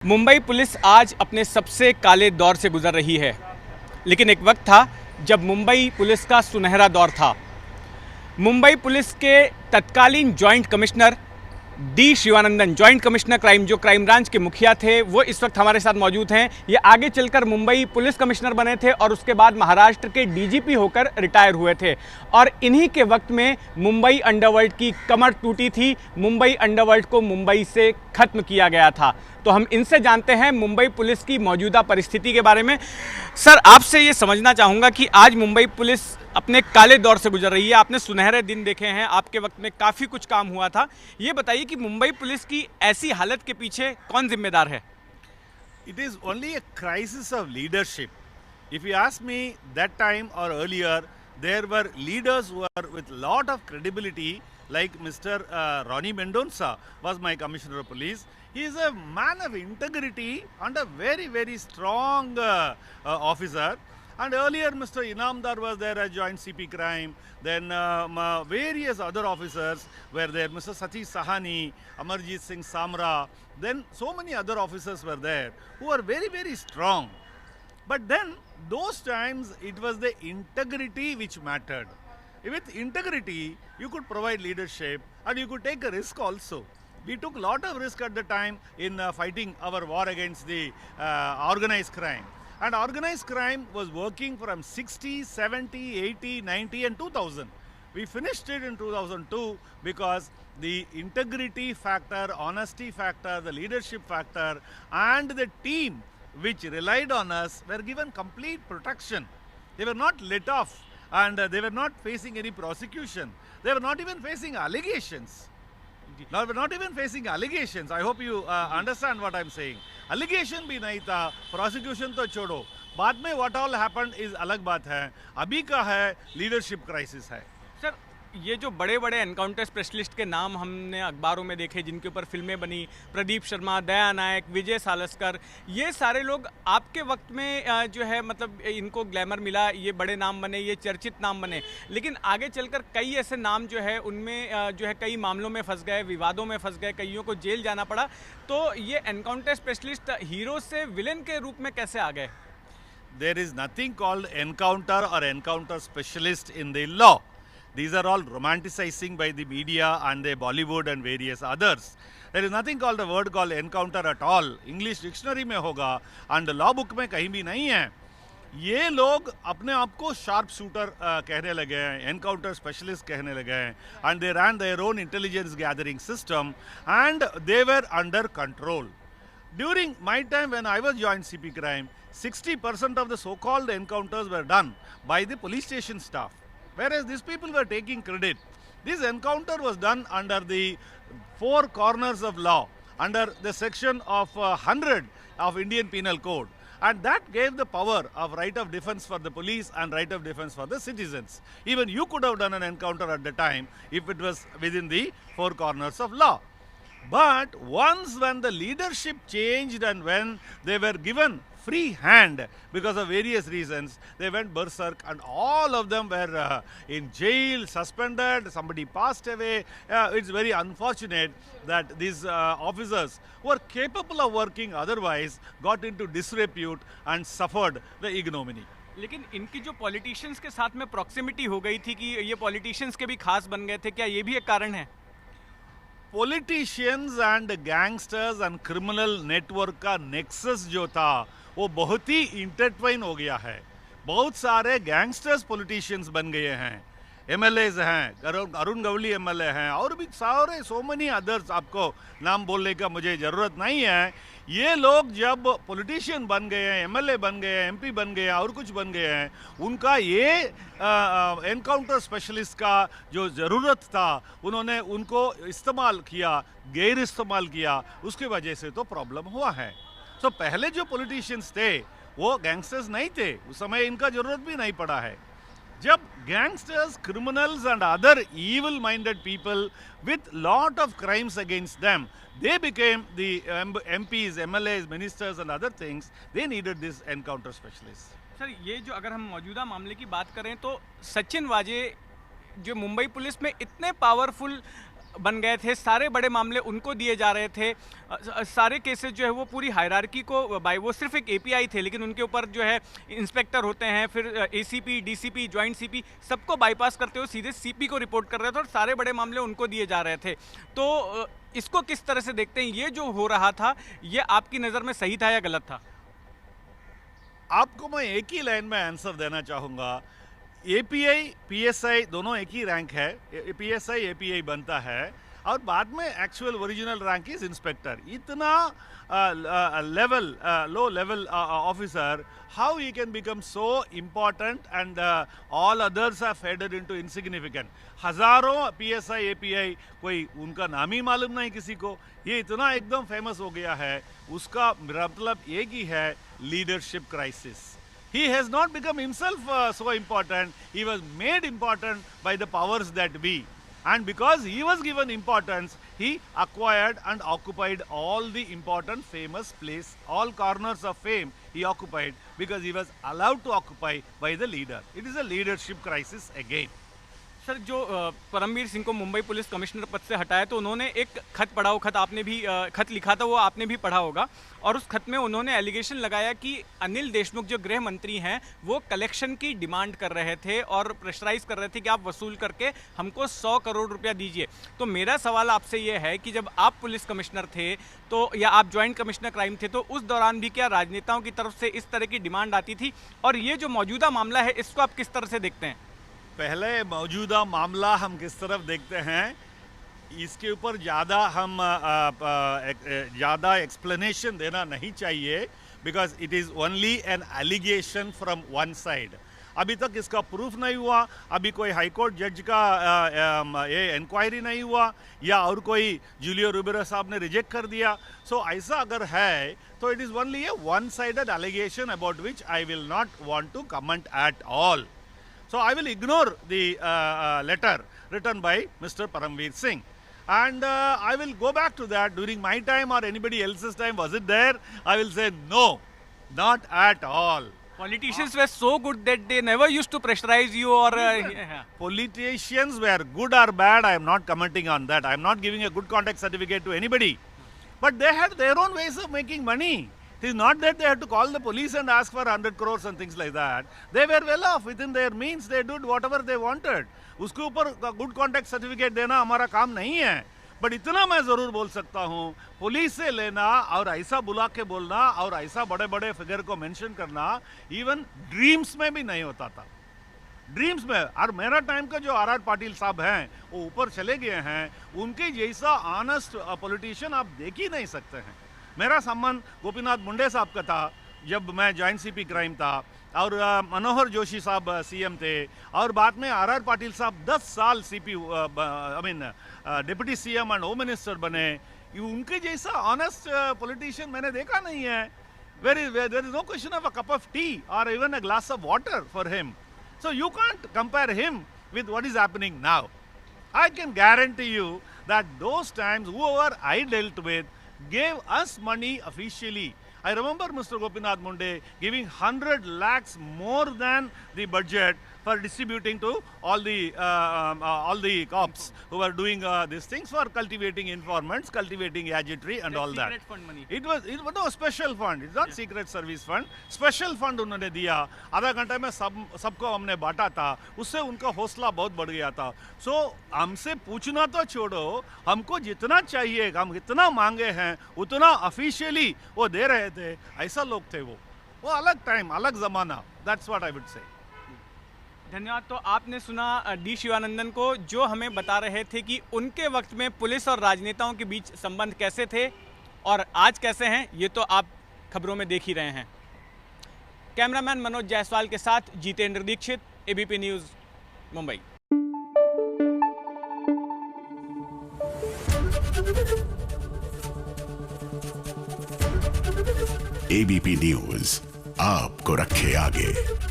Mumbai police आज अपने सबसे काले दौर से गुजर रही है, लेकिन एक वक्त था जब मुंबई पुलिस का सुनहरा दौर था। मुंबई पुलिस के तत्कालीन joint commissioner D Sivanandan, joint commissioner crime, जो क्राइम ब्रांच के मुखिया थे, वो इस वक्त हमारे साथ मौजूद हैं। ये आगे चलकर मुंबई पुलिस कमिश्नर बने थे और उसके बाद महाराष्ट्र के डीजीपी होकर रिटायर हुए थे। और इन्हीं के वक्त में मुंबई अंडरवर्ल्ड की कमर टूटी थी, मुंबई अंडरवर्ल्ड को मुंबई से खत्म किया गया था। तो हम इनसे जानते हैं मुंबई पुलिस की मौजूदा परिस्थिति के बारे में। सर, आपसे ये समझना चाहूँगा कि आज मुंबई पुलिस अपने काले दौर से गुजर रही है। आपने सुनहरे दिन देखे हैं, आपके वक्त में काफ़ी कुछ काम हुआ था। ये बताइए कि मुंबई पुलिस की ऐसी हालत के पीछे कौन जिम्मेदार है? It is only a crisis of leadership. If you ask me, that time or earlier, there were leaders who were with lot of credibility, like Mr. Ronnie Mendonca was my commissioner of police. He is a man of integrity and a very, very strong officer. And earlier, Mr. Inamdar was there as joint CP crime. Then various other officers were there. Mr. Satish Sahani, Amarjit Singh Samra. Then so many other officers were there who were very, very strong. But then those times it was the integrity which mattered. With integrity, you could provide leadership and you could take a risk also. We took a lot of risk at the time in fighting our war against the organized crime. And organized crime was working from 60, 70, 80, 90 and 2000. We finished it in 2002 because the integrity factor, honesty factor, the leadership factor and the team which relied on us were given complete protection. They were not let off and they were not facing any prosecution. They were not even facing allegations. Now we're not even facing allegations. I hope you understand what I'm saying. Allegation भी नहीं था, prosecution तो छोड़ो, बाद में what all happened is अलग बात है। अभी का है लीडरशिप क्राइसिस है। सर, ये जो बड़े बड़े एनकाउंटर स्पेशलिस्ट के नाम हमने अखबारों में देखे, जिनके ऊपर फिल्में बनी, प्रदीप शर्मा, दया नायक, विजय सालस्कर, ये सारे लोग आपके वक्त में जो है मतलब इनको ग्लैमर मिला, ये बड़े नाम बने, ये चर्चित नाम बने। लेकिन आगे चलकर कई ऐसे नाम जो है उनमें जो है कई मामलों में फंस गए, विवादों में फंस गए, कईयों को जेल जाना पड़ा। तो ये एनकाउंटर स्पेशलिस्ट हीरो से विलेन के रूप में कैसे आ गए? There is nothing called encounter or encounter specialist in the law. These are all romanticizing by the media and the Bollywood and various others. There is nothing called a word called encounter at all. English dictionary में होगा and law book में कहीं भी नहीं है। ये लोग अपने आप को sharp shooter कहने लगे हैं, encounter specialist कहने लगे हैं, and they ran their own intelligence gathering system and they were under control. During my time when I was joint CP crime, 60% of the so-called encounters were done by the police station staff. Whereas these people were taking credit. This encounter was done under the four corners of law, under the section of 100 of Indian Penal Code. And that gave the power of right of defense for the police and right of defense for the citizens. Even you could have done an encounter at the time if it was within the four corners of law. But once when the leadership changed and when they were given free hand because of various reasons, they went berserk and all of them were in jail, suspended, somebody passed away. It's very unfortunate that these officers who are capable of working otherwise got into disrepute and suffered the ignominy. लेकिन इनकी जो politicians के साथ में proximity हो गई थी कि ये पॉलिटिशियंस के भी खास बन गए थे, क्या ये भी एक कारण है? Politicians and gangsters and criminal network का नेक्सस जो था वो बहुत ही इंटरट्वाइन हो गया है। बहुत सारे गैंगस्टर्स पॉलिटिशियंस बन गए हैं, एमएलएज हैं, अरुण गवली एमएलए हैं और भी सारे सो मेनी अदर्स, आपको नाम बोलने का मुझे ज़रूरत नहीं है। ये लोग जब पॉलिटिशियन बन गए हैं, एमएलए बन गए हैं, एमपी बन गए हैं और कुछ बन गए हैं, उनका ये एनकाउंटर स्पेशलिस्ट का जो ज़रूरत था उन्होंने उनको इस्तेमाल किया, गैर इस्तेमाल किया, उसकी वजह से तो प्रॉब्लम हुआ है। तो पहले जो पॉलिटिशियंस थे वो गैंगस्टर्स नहीं थे, उस समय इनका ज़रूरत भी नहीं पड़ा है। जब gangsters, criminals and other evil-minded people with lot of crimes against them, they became the MPs, MLAs, ministers and other things, they needed this encounter specialists. Sir, ये जो अगर हम मौजूदा मामले की बात करें तो सचिन वाजे जो मुंबई पुलिस में इतने पावरफुल बन गए थे, सारे बड़े मामले उनको दिए जा रहे थे, सारे केसेस जो है वो पूरी हायरार्की को बाय, वो सिर्फ एक एपीआई थे लेकिन उनके ऊपर जो है इंस्पेक्टर होते हैं, फिर एसीपी, डीसीपी, जॉइंट सीपी, सबको बाईपास करते हुए सीधे सीपी को रिपोर्ट कर रहे थे और सारे बड़े मामले उनको दिए जा रहे थे। तो इसको किस तरह से देखते हैं? ये जो हो रहा था ये आपकी नज़र में सही था या गलत था? आपको मैं एक ही लाइन में आंसर देना चाहूँगा। एपीआई पीएसआई दोनों एक ही रैंक है, पीएसआई एपीआई बनता है और बाद में actual original rank is inspector. इतना level low level officer, how he can become so important and all others are faded into insignificant. हजारों पीएसआई एपीआई कोई उनका नाम ही मालूम नहीं किसी को, ये इतना एकदम फेमस हो गया है। उसका मतलब एक ही है, leadership crisis. He has not become himself so important. He was made important by the powers that be. And because he was given importance, he acquired and occupied all the important famous place, all corners of fame he occupied because he was allowed to occupy by the leader. It is a leadership crisis again. Sir, जो परमवीर सिंह को Mumbai police commissioner पद से हटाया तो उन्होंने एक खत पढ़ा, वो खत आपने भी खत लिखा था, वो आपने भी पढ़ा होगा, और उस खत में उन्होंने एलिगेशन लगाया कि अनिल देशमुख जो गृह मंत्री हैं वो कलेक्शन की डिमांड कर रहे थे और प्रेशराइज कर रहे थे कि आप वसूल करके हमको 100 करोड़ रुपया दीजिए। तो मेरा सवाल आपसे ये है कि जब आप पुलिस कमिश्नर थे तो, या आप ज्वाइंट कमिश्नर क्राइम थे, तो उस दौरान भी क्या राजनेताओं की तरफ से इस तरह की डिमांड आती थी? और ये जो मौजूदा मामला है इसको आप किस तरह से देखते हैं? पहले मौजूदा मामला हम किस तरफ देखते हैं, इसके ऊपर ज़्यादा एक्सप्लेनेशन देना नहीं चाहिए, because it is only an allegation from one side. अभी तक इसका प्रूफ नहीं हुआ, अभी कोई हाईकोर्ट जज का ये इंक्वायरी नहीं हुआ, या और कोई जूलियो रूबेरो साहब ने रिजेक्ट कर दिया। सो ऐसा अगर है तो it is only a one sided allegation about which I will not want to comment at all. So I will ignore the letter written by Mr. Paramveer Singh, and I will go back to that. During my time or anybody else's time, was it there? I will say no, not at all. Politicians were so good that they never used to pressurize you or Politicians were good or bad, I am not commenting on that. I am not giving a good conduct certificate to anybody, but they had their own ways of making money. It is not that they had to call the police and ask for 100 crores and things like that. They were well off within their means. They did whatever they wanted. उसके ऊपर good contact certificate देना हमारा काम नहीं है, but इतना मैं ज़रूर बोल सकता हूँ, पुलिस से लेना और ऐसा बुला के बोलना और ऐसा बड़े बड़े फिगर को मेंशन करना इवन ड्रीम्स में भी नहीं होता था। ड्रीम्स में, और मेरा टाइम का जो आर पाटिल साहब हैं वो ऊपर चले गए हैं, उनके जैसा ऑनेस्ट पॉलिटिशियन आप देख ही नहीं सकते हैं। मेरा संबंध गोपीनाथ मुंडे साहब का था जब मैं जॉइंट सीपी क्राइम था, और मनोहर जोशी साहब सीएम थे, और बाद में आर पाटिल साहब 10 साल CP deputy CM and home minister बने। उनके जैसा ऑनेस्ट पॉलिटिशियन मैंने देखा नहीं है। There is no question of a cup of tea और even a glass of water for him. So you can't compare him with what is happening now. I can guarantee you that those times whoever I dealt with gave us money officially. I remember Mr. Gopinath Munde giving 100 lakhs more than the budget for distributing to all the cops who were doing these things for cultivating informants, cultivating gadgetry and all that. Secret fund money. It was no special fund. It's not secret service fund. Special fund उन्होंने दिया, आधा घंटे में सबको हमने बांटा था, उससे उनका हौसला बहुत बढ़ गया था। सो हमसे पूछना तो छोड़ो, हमको जितना चाहिए, हम कितना मांगे हैं उतना ऑफिशियली वो दे रहे थे। ऐसा लोग थे वो अलग टाइम, अलग जमाना। That's what I would say. धन्यवाद। तो आपने सुना डी शिवानंदन को, जो हमें बता रहे थे कि उनके वक्त में पुलिस और राजनेताओं के बीच संबंध कैसे थे और आज कैसे हैं, ये तो आप खबरों में देख ही रहे हैं। कैमरामैन मनोज जायसवाल के साथ Jitendra Dixit, ABP news, Mumbai. ABP news आपको रखे आगे।